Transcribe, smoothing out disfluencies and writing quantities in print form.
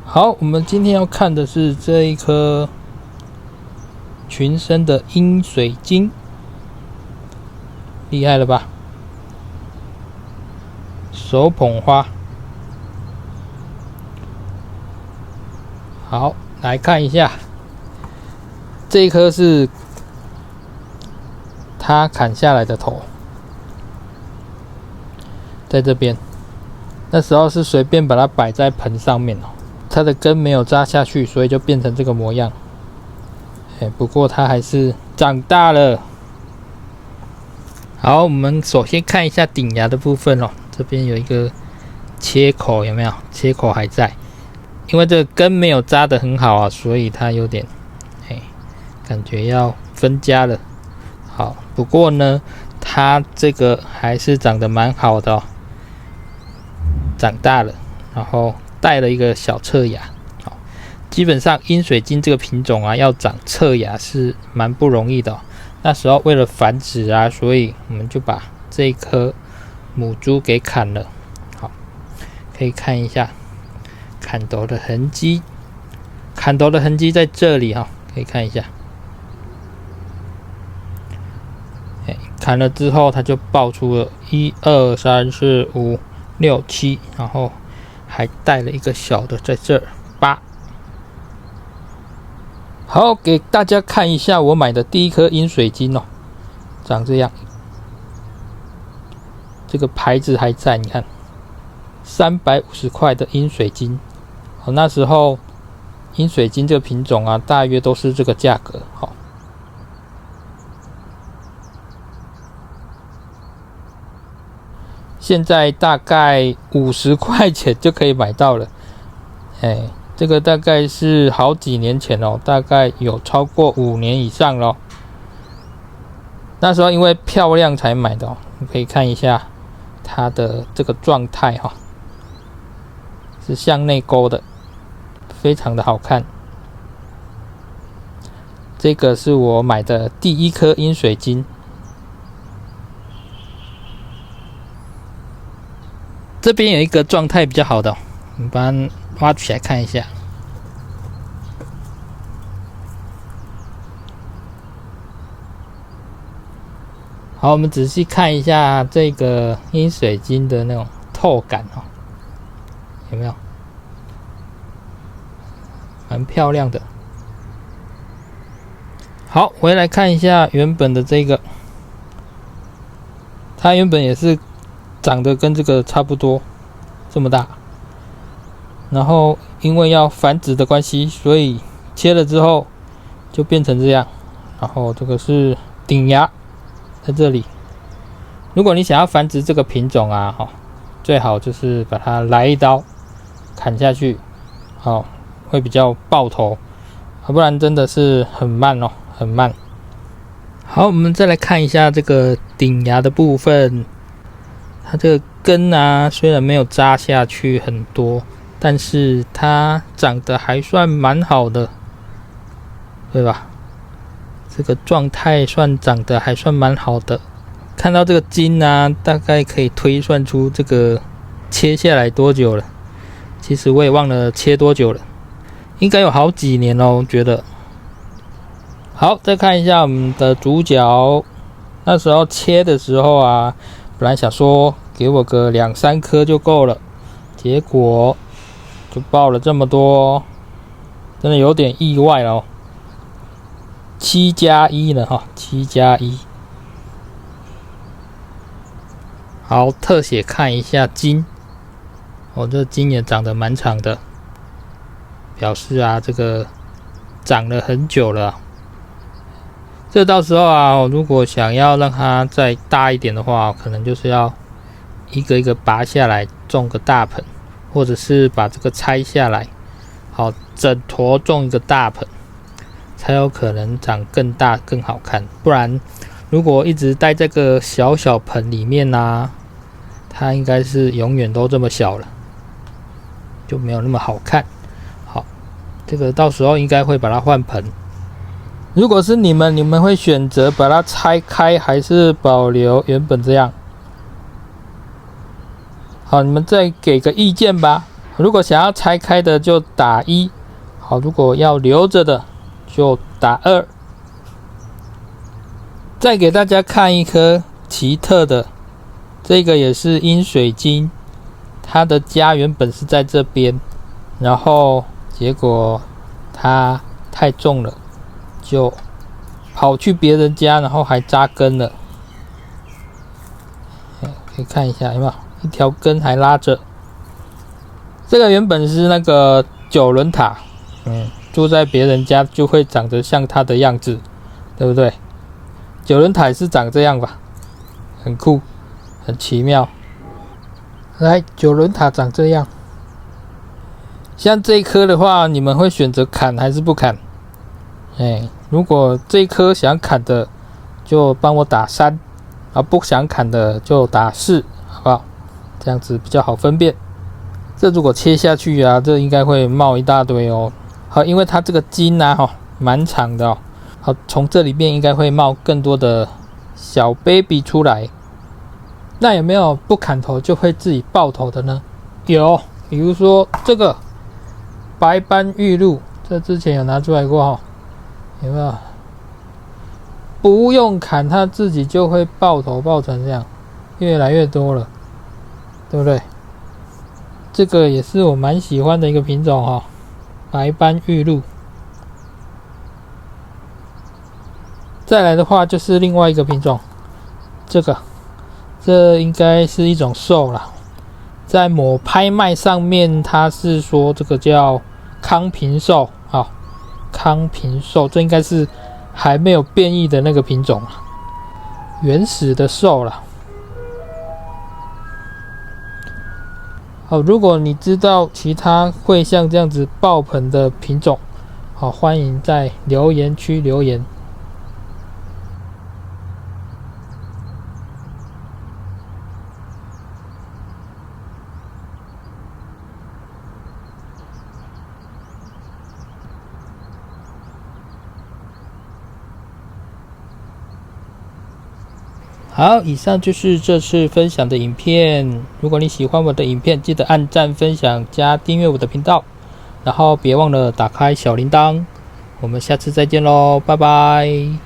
好，我们今天要看的是这一颗群生的阴水晶，厉害了吧？手捧花。好，来看一下，这一颗是它砍下来的头，在这边。那时候是随便把它摆在盆上面哦。它的根没有扎下去，所以就变成这个模样。不过它还是长大了。好，我们首先看一下顶芽的部分哦，这边有一个切口，有没有？切口还在，因为这个根没有扎得很好啊，所以它有点，感觉要分家了。好，不过呢，它这个还是长得蛮好的哦，长大了，然后带了一个小侧芽。好，基本上阴水晶这个品种啊，要长侧芽是蛮不容易的哦。那时候为了繁殖啊，所以我们就把这一颗母株给砍了。好，可以看一下砍头的痕迹，砍头的痕迹在这里哈，可以看一下。砍了之后，它就爆出了1、2、3、4、5、6、7，然后还带了一个小的在这儿8。好，给大家看一下我买的第一颗阴水晶哦，长这样。这个牌子还在，你看，350块的阴水晶。好，那时候阴水晶这个品种啊，大约都是这个价格。好，现在大概50块钱就可以买到了。这个大概是好几年前哦，大概有超过5年以上咯。那时候因为漂亮才买的哦，你可以看一下它的这个状态哈，是向内勾的，非常的好看。这个是我买的第一颗阴水晶。这边有一个状态比较好的哦，我们把它挖起来看一下。好，我们仔细看一下这个阴水晶的那种透感哦，有没有？蛮漂亮的。好，回来看一下原本的这个，它原本也是长得跟这个差不多这么大，然后因为要繁殖的关系，所以切了之后就变成这样。然后这个是顶芽在这里。如果你想要繁殖这个品种啊，最好就是把它来一刀砍下去，会比较爆头，不然真的是很慢哦，很慢。好，我们再来看一下这个顶芽的部分。它这个根啊，虽然没有扎下去很多，但是它长得还算蛮好的，对吧？这个状态长得还算蛮好的。看到这个茎啊，大概可以推算出这个切下来多久了。其实我也忘了切多久了，应该有好几年哦，我觉得。好，再看一下我们的主角。那时候切的时候啊，本来想说给我个2、3颗就够了，结果就爆了这么多，真的有点意外哦。7+1了哈，7+1。好，特写看一下茎，这茎也长得蛮长的，表示啊，这个长了很久了。这到时候啊，如果想要让它再大一点的话，可能就是要一个一个拔下来种个大盆，或者是把这个拆下来，好，整坨种一个大盆，才有可能长更大更好看。不然如果一直待在这个小小盆里面啊，它应该是永远都这么小了，就没有那么好看。好，这个到时候应该会把它换盆。如果是你们会选择把它拆开，还是保留原本这样？好，你们再给个意见吧。如果想要拆开的就打1，好，如果要留着的就打2。再给大家看一颗奇特的，这个也是阴水晶，它的家原本是在这边，然后结果它太重了，就跑去别人家，然后还扎根了。可以看一下有没有一条根还拉着。这个原本是那个9轮塔，住在别人家就会长得像它的样子，对不对？9轮塔是长这样吧，很酷，很奇妙。来，9轮塔长这样。像这一颗的话，你们会选择砍还是不砍？如果这一颗想砍的，就帮我打3，不想砍的就打4，好不好？这样子比较好分辨。这如果切下去啊，这应该会冒一大堆哦。好，因为它这个筋啊，蛮长的哦。好，从这里面应该会冒更多的小 baby 出来。那有没有不砍头就会自己爆头的呢？有，比如说这个白斑玉露，这之前有拿出来过哦，有没有？不用砍，它自己就会爆头，爆成这样，越来越多了，对不对？这个也是我蛮喜欢的一个品种哦，白斑玉露。再来的话就是另外一个品种，这应该是一种兽啦，在某拍卖上面，它是说这个叫康平兽，康平兽，这应该是还没有变异的那个品种，原始的兽啦。好，如果你知道其他会像这样子爆棚的品种，好，欢迎在留言区留言。好，以上就是这次分享的影片。如果你喜欢我的影片，记得按赞、分享、加订阅我的频道，然后别忘了打开小铃铛。我们下次再见喽，拜拜。